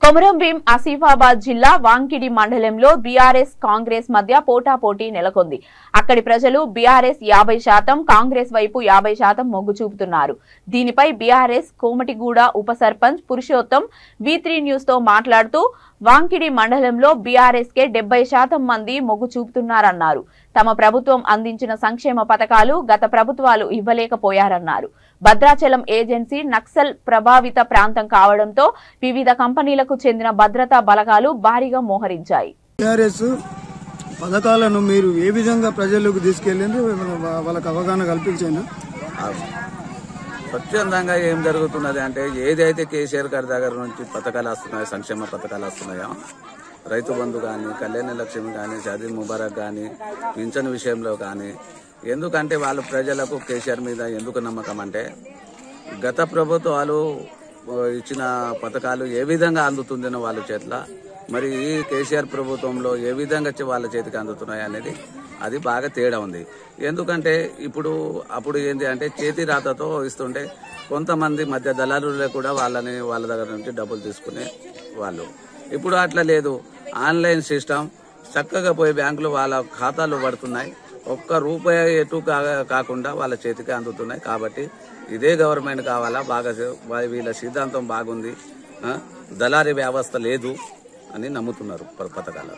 కొమరంభీం ఆసిఫాబాద్ జిల్లా వాంకిడి మండలంలో బీఆర్ఎస్ కాంగ్రెస్ మధ్య పోటాపోటీ నెలకొంది. అక్కడి ప్రజలు బీఆర్ఎస్ 50%, కాంగ్రెస్ వైపు 50% మొగ్గు చూపుతున్నారు. దీనిపై బీఆర్ఎస్ కోమటిగూడ ఉప సర్పంచ్ పురుషోత్తం V3 న్యూస్ తో మాట్లాడుతూ వాంకిడి మండలంలో బీఆర్ఎస్ కే 70% మంది మొగ్గు చూపుతున్నారన్నారు. తమ ప్రభుత్వం అందించిన సంక్షేమ పథకాలు గత ప్రభుత్వాలు ఇవ్వలేకపోయారన్నారు. భద్రాచలం ఏజెన్సీ నక్సల్ ప్రభావిత ప్రాంతం కావడంతో వివిధ కంపెనీలకు చెందిన భద్రతా బలగాలు భారీగా మోహరించాయి. టీఆర్ఎస్ పథకాలను మీరు ఏ విధంగా ప్రజలకు తీసుకెళ్లింది, వాళ్ళకి అవగాహన కల్పించండి. స్వచ్ఛందంగా ఏం జరుగుతున్నది అంటే, ఏదైతే కేసీఆర్ గారి దగ్గర నుంచి పథకాలు వస్తున్నాయో, సంక్షేమ పథకాలు వస్తున్నాయో, రైతు బంధు కానీ, కళ్యాణ లక్ష్మి కానీ, షాదీ ముబారక్ కానీ, పింఛన్ విషయంలో కానీ, ఎందుకంటే వాళ్ళు ప్రజలకు కేసీఆర్ మీద ఎందుకు నమ్మకం అంటే, గత ప్రభుత్వాలు ఇచ్చిన పథకాలు ఏ విధంగా అందుతుందనో వాళ్ళ చేతిలో, మరి ఈ కేసీఆర్ ప్రభుత్వంలో ఏ విధంగా వాళ్ళ చేతికి అందుతున్నాయి అనేది అది బాగా తేడా ఉంది. ఎందుకంటే అప్పుడు ఏంటి అంటే చేతి రాతతో ఇస్తుంటే కొంతమంది మధ్య దళారులే కూడా వాళ్ళ దగ్గర నుంచి డబ్బులు తీసుకునే వాళ్ళు. ఇప్పుడు అట్లా లేదు. ఆన్లైన్ సిస్టమ్ చక్కగా పోయి బ్యాంకులు వాళ్ళ ఖాతాలు పడుతున్నాయి. ఒక్క రూపాయి ఎటు కాకుండా వాళ్ళ చేతికి అందుతున్నాయి. కాబట్టి ఇదే గవర్నమెంట్ కావాలా, బాగా వీళ్ళ సిద్ధాంతం బాగుంది, దళారీ వ్యవస్థ లేదు అని నమ్ముతున్నారు పథకాలు.